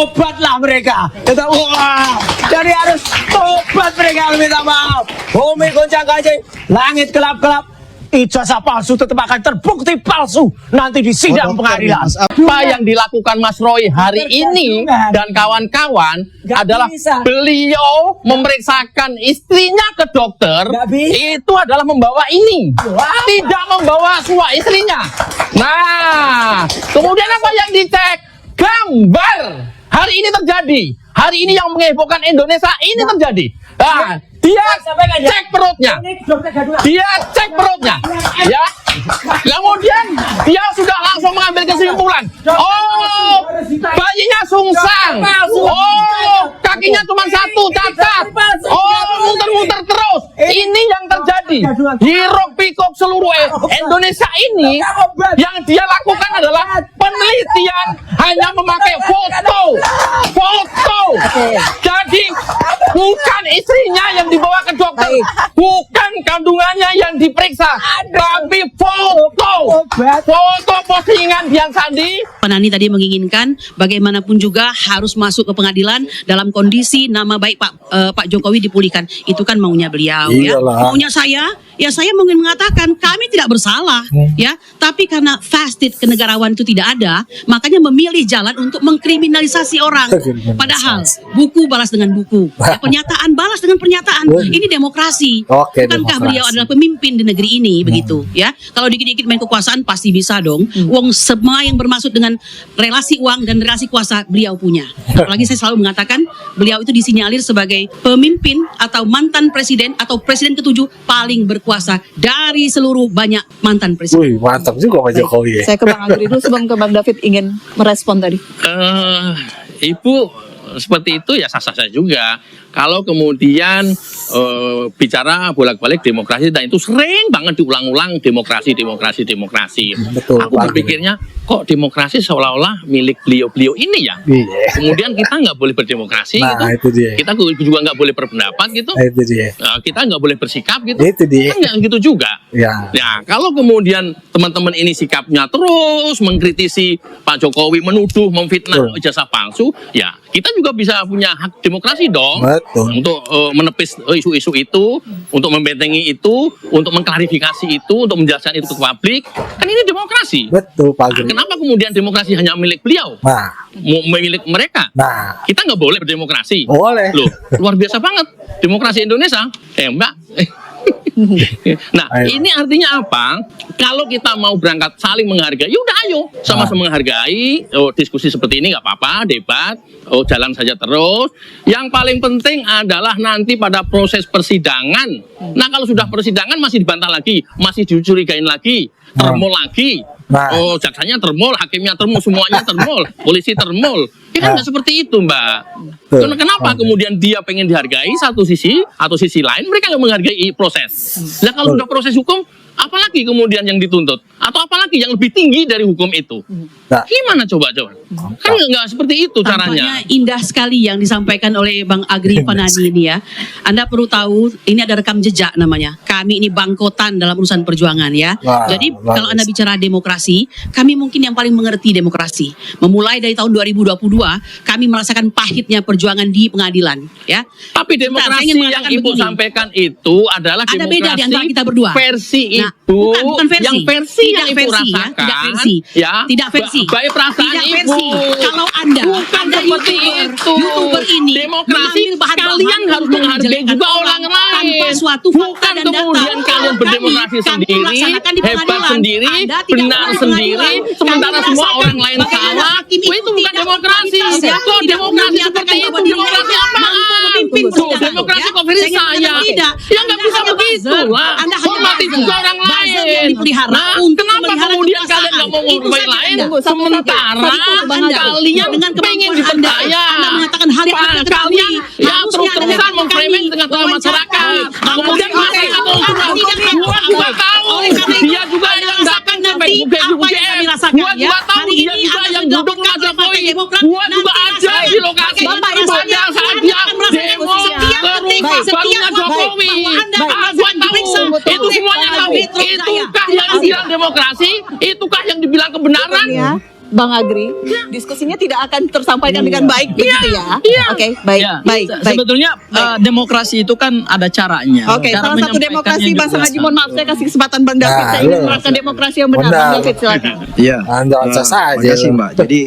Tobatlah mereka. Kata, wah, jadi harus tobat mereka, minta maaf. Bumi goncang-gancing, langit gelap-gelap. Ijazah palsu tetap akan terbukti palsu nanti di sidang pengadilan. Apa yang dilakukan Mas Roy hari ini dan kawan-kawan adalah beliau memeriksakan istrinya ke dokter. Itu adalah membawa ini, tidak membawa semua istrinya. Nah, kemudian apa yang dicek? Gambar. Hari ini terjadi. Hari ini yang menghebohkan Indonesia ini terjadi. Nah, dia cek perutnya. Dia cek perutnya. Ya. Kemudian dia sudah langsung mengambil kesimpulan. Oh, bayinya sungsang. Oh, kakinya cuma satu, cacat. Oh, muter-muter terus. Ini yang terjadi. Hiruk pikuk seluruh Indonesia ini yang dia lakukan adalah penelitian hanya memakai foto. Jadi bukan istrinya yang dibawa ke dokter, bukan kandungannya yang diperiksa, tapi foto postingan Dian Sandi. Penani tadi menginginkan bagaimanapun juga harus masuk ke pengadilan dalam kondisi nama baik Pak Jokowi dipulihkan. Itu kan maunya beliau. Iyalah. Ya. Maunya saya mungkin mengatakan kami tidak bersalah ya, tapi karena fasted kenegarawan itu tidak ada, makanya memilih jalan untuk mengkriminalisasi orang. Padahal buku balas dengan buku, ya, pernyataan balas dengan pernyataan. Ini demokrasi. Oke, Bukankah demokrasi. beliau adalah pemimpin di negeri ini begitu ya? Kalau dikit-dikit main kekuasaan pasti bisa dong. Uang semua yang bermaksud dengan relasi uang dan relasi kuasa beliau punya. Apalagi saya selalu mengatakan beliau itu disinyalir sebagai pemimpin atau mantan presiden atau presiden ke-7 paling berkuasa dari seluruh banyak mantan presiden. Wih, mantap juga Pak Jokowi ya. Saya ke Bang Agri dulu sebelum ke Bang David ingin merespon tadi. Ibu seperti itu ya sah-sah saja juga. Kalau kemudian bicara bolak-balik demokrasi, dan itu sering banget diulang-ulang demokrasi. Betul, Aku Pak. berpikirnya kok demokrasi seolah-olah milik beliau ini ya. Iya. Kemudian kita nggak boleh berdemokrasi Nah, gitu. itu dia. Kita juga nggak boleh berpendapat gitu. Nah, itu dia. Kita nggak boleh bersikap gitu. Itu dia. Kan nggak gitu juga. Ya. Ya, kalau kemudian teman-teman ini sikapnya terus mengkritisi Pak Jokowi, menuduh, memfitnah Betul. ijazah palsu, ya kita juga bisa punya hak demokrasi dong. Betul. Untuk menepis isu-isu itu, untuk membentengi itu, untuk mengklarifikasi itu, untuk menjelaskan itu ke publik. Kan ini demokrasi. Betul Pak Nah, Agri. kenapa kemudian demokrasi hanya milik beliau? Nah, Milik mereka? nah, Kita nggak boleh berdemokrasi. boleh. Loh, luar biasa banget demokrasi Indonesia. Mbak. Nah, Ayo. ini artinya apa? Kalau kita mau berangkat saling menghargai, ya udah ayo sama-sama menghargai. Diskusi seperti ini nggak apa-apa, debat, jalan saja terus. Yang paling penting adalah nanti pada proses persidangan. Nah, kalau sudah persidangan masih dibantah lagi, masih dicurigain lagi, termol lagi. Nah. Jaksanya termol, hakimnya termol, semuanya termol, polisi termol. Ya kan nggak seperti itu, Mbak. Betul. Kenapa kemudian dia pengen dihargai satu sisi, atau sisi lain mereka nggak menghargai proses. Nah, kalau sudah proses hukum, apalagi kemudian yang dituntut, atau apalagi yang lebih tinggi dari hukum itu? Nah. Gimana coba? Kan nggak seperti itu caranya. Tampaknya indah sekali yang disampaikan oleh Bang Agri Panani ini ya. Anda perlu tahu ini ada rekam jejak namanya. Kami ini bangkotan dalam urusan perjuangan ya. Wah, Jadi bagus. kalau Anda bicara demokrasi, kami mungkin yang paling mengerti demokrasi. Memulai dari tahun 2022, kami merasakan pahitnya perjuangan di pengadilan ya. Tapi Saya demokrasi ingin yang mengatakan Ibu begini. sampaikan itu adalah Ada demokrasi beda di antara kita berdua. versi Nah, Ibu, bukan versi. yang versi Tidak yang Ibu versi, ya. rasakan, Tidak versi. ya, Tidak versi. baik perasaan Tidak Ibu. versi. Kalau Anda Seperti itu. YouTuber ini Demokrasi mengambil bahan-bahan kalian harus untuk menghargai menjelekkan juga orang lain. tanpa suatu fakta Bukan dan data. kemudian kalian berdemokrasi Kami sendiri, melaksanakan di hebat pengadilan. sendiri, Anda tidak benar pernah di sendiri, pengadilan. sementara Kami semua merasakan orang lain bagaimana salah. hakim Itu bukan tidak demokrasi. kualitas, ya. Kok Tidak demokrasi menyatakan seperti itu? bahwa dirinya Demokrasi mampu apaan? memimpin Tuh, persidangan, demokrasi ya. kok versi Saya saya. mengatakan tidak. Ya nggak Anda bisa hanya begitu buzzer. lah. Anda hanya Hormati buzzer. juga orang Buzzer yang lain. dipelihara Nah, untuk kenapa memelihara kemudian kekuasaan. kalian nggak mau Itu ngurus saja lain? Anda. Sementara kalian dengan pengen kemampuan dipercaya. Anda mengatakan hal yang Anda ketahui. Kalian ya Harusnya terus-terusan Anda memframing di tengah-tengah masyarakat. Kemudian masyarakat gua juga tahu dia juga yang datang sampai UGM. Gua juga tahu dia juga yang duduk sama Jokowi. Gua juga ada di lokasi Bapak itu pada saat dia demo ke rumah barunya Jokowi. Gua tahu itu semuanya tahu. Itukah yang dibilang demokrasi? Itukah yang dibilang kebenaran? Bang Agri, diskusinya tidak akan tersampaikan dengan baik begitu ya? Oke, baik, Ya, baik, baik. sebetulnya demokrasi itu kan ada caranya. Oke, Cara salah satu menyampaikannya demokrasi Bang juga. Sanaji, mohon maaf saya kasih kesempatan Bang David. Nah, Saya ingin lu. menerapkan demokrasi yang benar. Benar. Bang David silakan. Iya. Anda sah saja. Makasih lu. Mbak. Jadi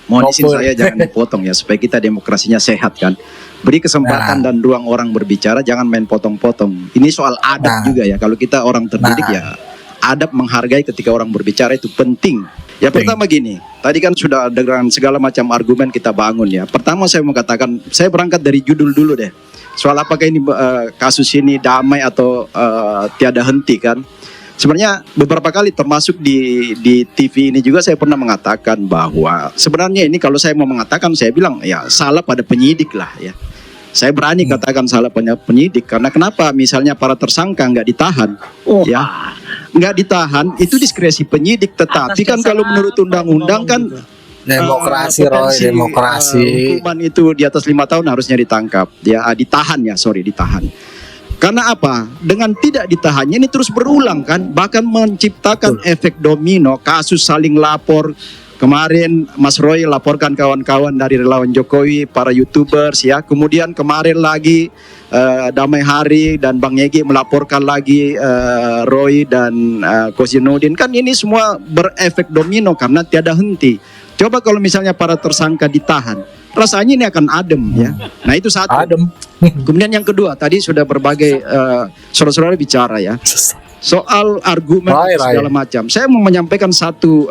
mohon izin Maupun. saya jangan dipotong ya supaya kita demokrasinya sehat kan. Beri kesempatan dan ruang orang berbicara, jangan main potong-potong. Ini soal adab juga ya. Kalau kita orang terdidik ya adab menghargai ketika orang berbicara itu penting. Ya pertama gini, tadi kan sudah dengan segala macam argumen kita bangun ya. Pertama saya mau katakan, saya berangkat dari judul dulu deh. Soal apakah ini kasus ini damai atau tiada henti kan. Sebenarnya beberapa kali termasuk di TV ini juga saya pernah mengatakan bahwa sebenarnya ini kalau saya mau mengatakan saya bilang ya salah pada penyidik lah ya. Saya berani katakan salah pada penyidik karena kenapa misalnya para tersangka nggak ditahan ya nggak ditahan itu diskresi penyidik tetapi kan kalau menurut undang-undang kan Demokrasi, Roy, potensi, demokrasi. hukuman itu di atas 5 tahun harusnya ditangkap ya ditahan karena apa? Dengan tidak ditahannya ini terus berulang kan, bahkan menciptakan efek domino, kasus saling lapor. Kemarin Mas Roy laporkan kawan-kawan dari relawan Jokowi, para YouTubers ya. Kemudian kemarin lagi Damai Hari dan Bang Egy melaporkan lagi Roy dan Kozinudin. Kan ini semua berefek domino karena tiada henti. Coba kalau misalnya para tersangka ditahan, rasanya ini akan adem ya. Nah itu satu. Adem. Kemudian yang kedua, tadi sudah berbagai saudara-saudara bicara ya soal argumen segala macam. Saya mau menyampaikan satu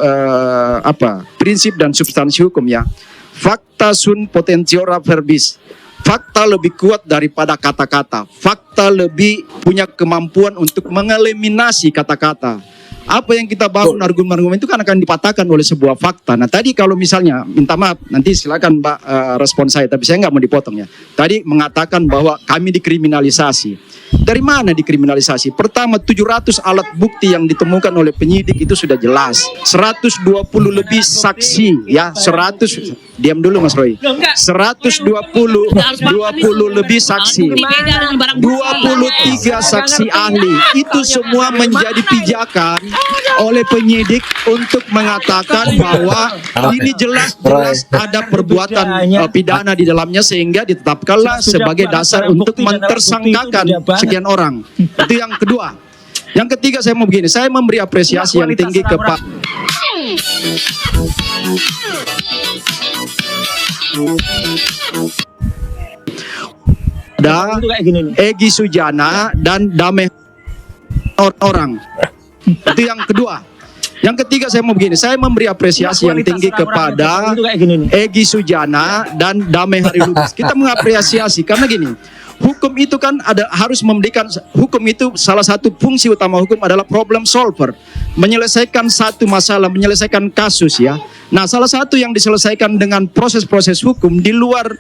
prinsip dan substansi hukum ya. Facta sunt potentiora verbis. Fakta lebih kuat daripada kata-kata. Fakta lebih punya kemampuan untuk mengeliminasi kata-kata. Apa yang kita bangun argumen-argumen itu kan akan dipatahkan oleh sebuah fakta. Nah tadi kalau misalnya, minta maaf, nanti silakan Mbak respon saya, tapi saya nggak mau dipotong ya. Tadi mengatakan bahwa kami dikriminalisasi. Dari mana dikriminalisasi? Pertama 700 alat bukti yang ditemukan oleh penyidik itu sudah jelas. 120 lebih saksi ya, 100 diam dulu Mas Roy. 120 lebih saksi. 23 saksi ahli. Itu semua menjadi pijakan oleh penyidik untuk mengatakan bahwa ini jelas-jelas ada perbuatan pidana di dalamnya sehingga ditetapkanlah sebagai dasar untuk mentersangkakan sekian orang. Itu yang kedua. Yang ketiga saya mau begini, saya memberi apresiasi yang tinggi ke Pak Egy Sujana dan Damai orang. Itu yang kedua. Yang ketiga saya mau begini, saya memberi apresiasi yang tinggi kepada Egy Sujana dan Damai Hari Lubis. Kita mengapresiasi karena gini, hukum itu kan harus memberikan, hukum itu salah satu fungsi utama hukum adalah problem solver, menyelesaikan satu masalah, menyelesaikan kasus ya. Nah salah satu yang diselesaikan dengan proses-proses hukum di luar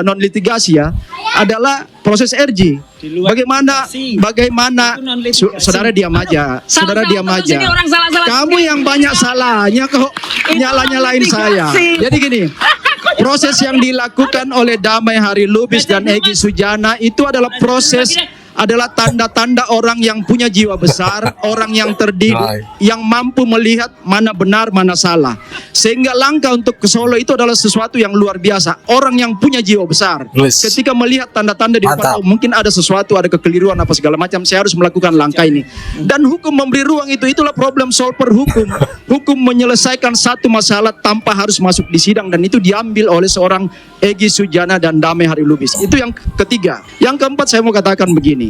non litigasi ya adalah proses RG. Bagaimana saudara diam aja, kamu yang banyak salahnya kok nyala-nyalain saya. Jadi gini, proses yang dilakukan oleh Damai Hari Lubis dan Egy Sujana itu adalah proses, adalah tanda-tanda orang yang punya jiwa besar, orang yang terdidik, yang mampu melihat mana benar, mana salah. Sehingga langkah untuk ke Solo itu adalah sesuatu yang luar biasa. Orang yang punya jiwa besar, ketika melihat tanda-tanda di depan, mungkin ada sesuatu, ada kekeliruan, apa segala macam, saya harus melakukan langkah ini. Dan hukum memberi ruang itu, itulah problem solver hukum. Hukum menyelesaikan satu masalah tanpa harus masuk di sidang, dan itu diambil oleh seorang Egy Sujana dan Damai Hari Lubis. Itu yang ketiga. Yang keempat saya mau katakan begini.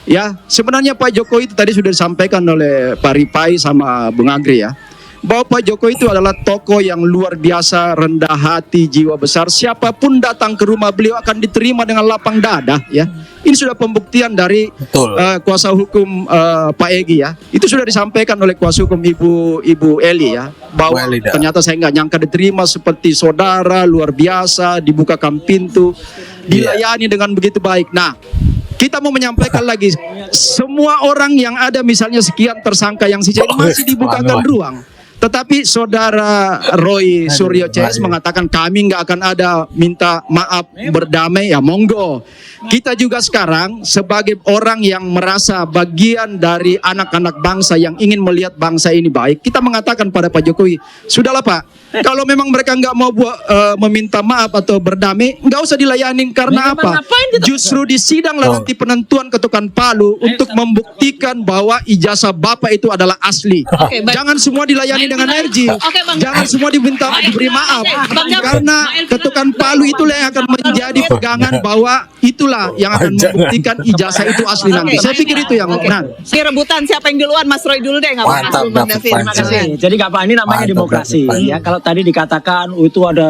Ya, sebenarnya Pak Jokowi itu tadi sudah disampaikan oleh Pak Ripai sama Bung Agri ya, bahwa Pak Jokowi itu adalah tokoh yang luar biasa, rendah hati, jiwa besar. Siapapun datang ke rumah beliau akan diterima dengan lapang dada ya. Ini sudah pembuktian dari kuasa hukum Pak Egy ya. Itu sudah disampaikan oleh kuasa hukum Ibu Eli ya, bahwa ternyata saya nggak nyangka diterima seperti saudara, luar biasa, dibukakan pintu, dilayani dengan begitu baik. Nah, kita mau menyampaikan lagi, semua orang yang ada misalnya sekian tersangka yang sisa ini masih dibukakan ruang. Tetapi saudara Roy Suryo CS mengatakan kami nggak akan ada minta maaf berdamai, ya monggo. Kita juga sekarang sebagai orang yang merasa bagian dari anak-anak bangsa yang ingin melihat bangsa ini baik, kita mengatakan pada Pak Jokowi, sudahlah Pak, kalau memang mereka nggak mau meminta maaf atau berdamai, nggak usah dilayanin. Karena apa? Justru di sidang lah nanti penentuan ketukan palu untuk membuktikan bahwa ijazah Bapak itu adalah asli. Oke, baik. Jangan semua dilayani dengan energi. Oke, Bang. Jangan semua diberi maaf. Bang Jam. Karena ketukan palu itulah yang akan menjadi pegangan bahwa itulah yang akan membuktikan ijazah itu asli nanti. Saya pikir itu yang benar. Ini rebutan siapa yang duluan, Mas Roy dulu deh, nggak apa-apa. Mantap, Bang David. David. Terima kasih. Jadi nggak apa, ini namanya Mantap, demokrasi. mantap. Ya, kalau tadi dikatakan itu ada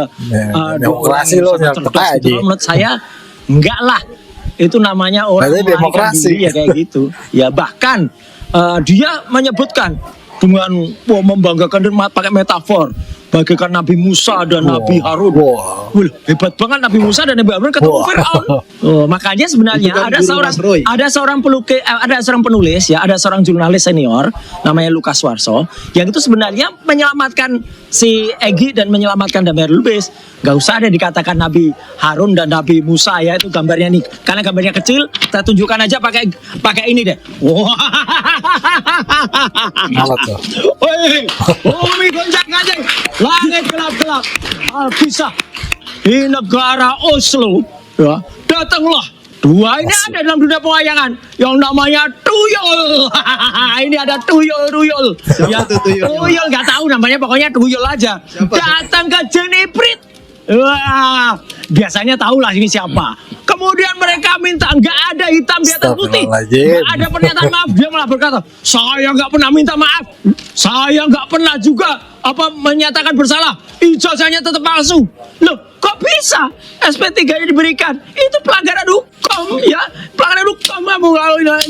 demokrasi dua loh, orang yang sangat cerdas, aja. gitu. Menurut saya enggak lah. Itu namanya orang Berarti melarikan demokrasi. diri, ya kayak gitu. Ya bahkan dia menyebutkan dengan membanggakan dan pakai metafor bagaikan Nabi Musa dan Nabi Harun. Wow. Wih, hebat banget Nabi Musa dan Nabi Harun ketemu Wow. Firaun. Makanya sebenarnya Itu kan ada guru seorang Mas Roy. ada seorang penulis ya, ada seorang jurnalis senior namanya Lukas Warso yang itu sebenarnya menyelamatkan si Egy dan menyelamatkan Damai Lubis. Gak usah ada dikatakan Nabi Harun dan Nabi Musa ya, itu gambarnya nih. Karena gambarnya kecil, saya tunjukkan aja pakai ini deh. Wah. Apa tuh? Woi, bumi goncang-gancing, langit gelap-gelap. Alkisah di negara Oslo, ya, datanglah dua ini ada dalam dunia pewayangan yang namanya tuyul. Ini ada tuyul. Ya, tuh tuyulnya? tuyul nggak tahu namanya, pokoknya tuyul aja. Datang ke Jeniprit. Wah, biasanya tahulah ini siapa. Kemudian mereka minta nggak ada hitam di atas putih, Astagfirullahaladzim. nggak ada pernyataan maaf. Dia malah berkata, saya nggak pernah minta maaf, saya nggak pernah juga menyatakan bersalah, ijazahnya tetap palsu. Loh, kok bisa SP3-nya diberikan? Itu pelanggaran hukum, ya, pelanggaran hukum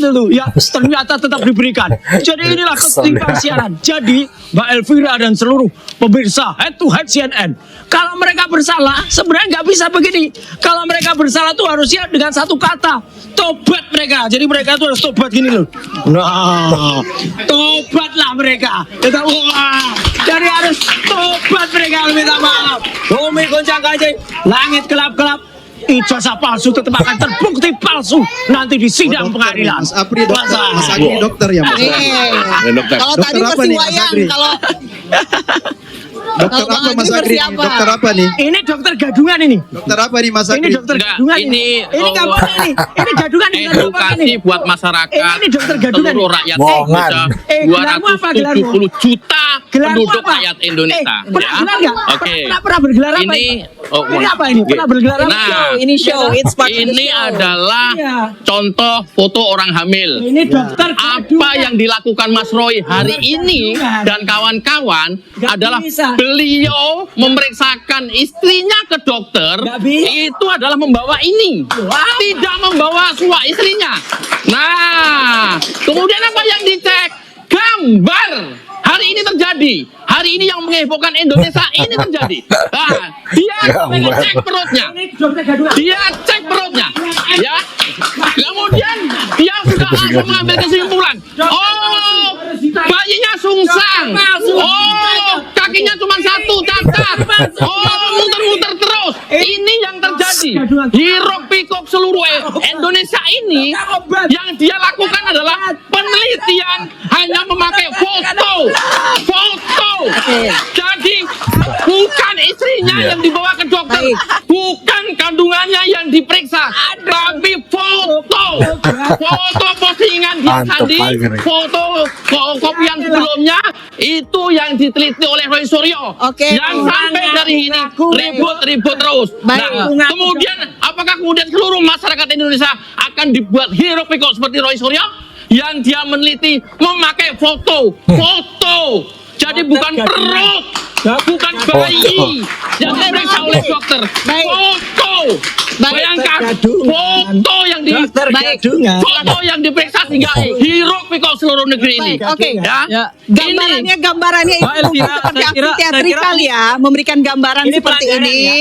itu, ya, ternyata tetap diberikan. Jadi inilah ketimpangan siaran. Jadi Mbak Elvira dan seluruh pemirsa head to head CNN, kalau mereka bersalah sebenarnya nggak bisa begini. Kalau mereka bersalah tuh harusnya dengan satu kata, tobat mereka. Jadi mereka tuh harus tobat gini loh. Nah, tobatlah mereka. Kita jadi harus tobat mereka, minta maaf. Bumi goncang-gancing, langit gelap-gelap. Ijazah palsu tetap akan terbukti palsu nanti di sidang pengadilan. Mas Apri dokter, Mas Agri dokter ya Mas. Dokter. Kalau Dokter tadi apa versi nih, Mas wayang, Agri? kalau Dokter Kalau Bang apa Mas Agri Agri? versi apa? Dokter apa nih? Ini dokter gadungan ini. Dokter apa nih Mas Ini Agri? dokter Enggak, gadungan ini, Ini nggak boleh nih. Ini gadungan ini. Edukasi buat masyarakat, Ini dokter gadungan. seluruh rakyat Bohongan. Indonesia, gelarmu apa, gelarmu? 270 juta Gelarmu penduduk apa? rakyat Indonesia. Pernah Ya. gelar nggak? Oke. Pernah bergelar apa? Ini, Ini apa ini? Pernah bergelar apa? Nah, ini show, it's part of the ini show. adalah Iya. contoh foto orang hamil. Ini dokter Apa gadungan. yang dilakukan Mas Roy hari ini dan kawan-kawan Nggak adalah bisa. beliau memeriksakan istrinya ke dokter. Nggak bisa. Itu adalah membawa ini, tidak membawa suami istrinya. Nah, kemudian apa yang dicek? Gambar. Hari ini terjadi. Hari ini yang menghebohkan Indonesia ini terjadi. Nah, dia cek perutnya. Ini dokter gadungan. Dia cek perutnya, ya. Kemudian dia sudah langsung mengambil kesimpulan. Oh, bayinya sungsang. Oh, kakinya cuma satu, cacat. Oh, muter-muter terus. Ini yang terjadi. Hiruk pikuk seluruh Indonesia ini yang dia lakukan adalah penelitian hanya memakai foto. Jadi bukan istrinya yang dibawa ke dokter, bukan kandungannya yang diperiksa, tapi foto postingan dia Mantap, tadi, Pak Giri. foto kopian sebelumnya itu yang diteliti oleh Roy Suryo. Oke. Yang sampai dari ini ribut terus. Baik. Nah, kemudian apakah kemudian seluruh masyarakat Indonesia akan dibuat hiruk pikuk seperti Roy Suryo yang dia meneliti memakai foto. Jadi bukan perut, bukan bayi yang diperiksa oleh dokter. Baik. Foto. Baik. Bayangkan Gadungan. foto yang di Dokter Baik. gadungan. foto yang diperiksa sehingga hiruk pikuk seluruh negeri ini. Baik, oke. Ya. Ya. Gambarannya Mbak itu Elvira, seperti saya kira- teatrikal ya, memberikan gambaran Ini seperti pelajaran ini.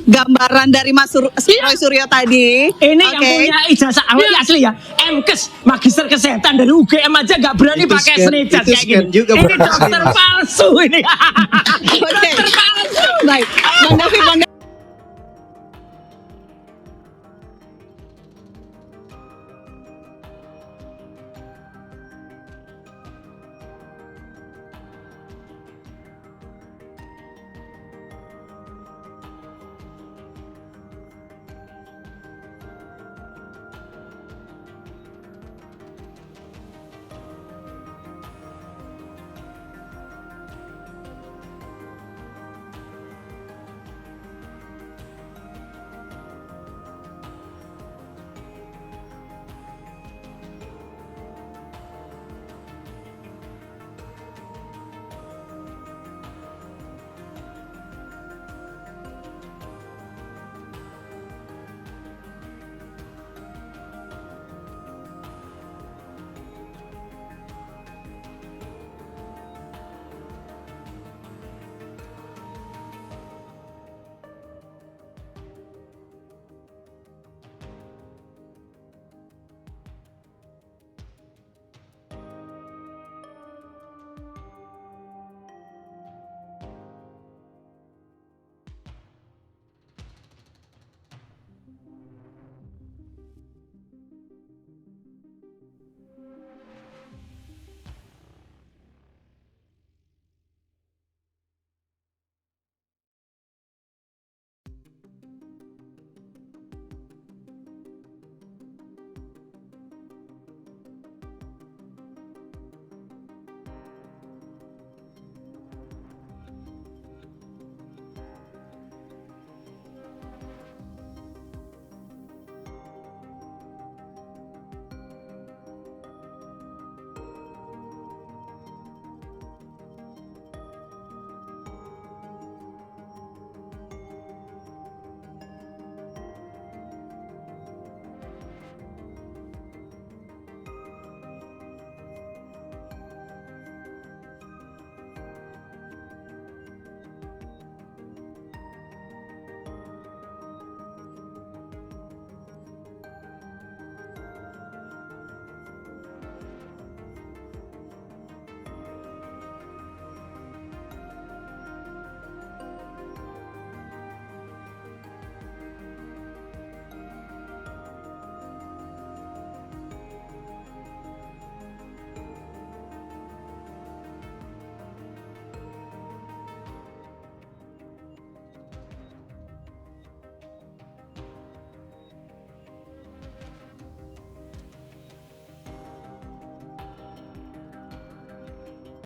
gambaran dari Mas Roy Suryo tadi. Ini yang punya ijazah awal asli ya. MKes, magister kesehatan dari UGM aja nggak berani Itu pakai scan- snapchat itu kayak scan gini. juga, Ini Bro. dokter palsu ini. Oke. Dokter palsu. Baik, Bang David,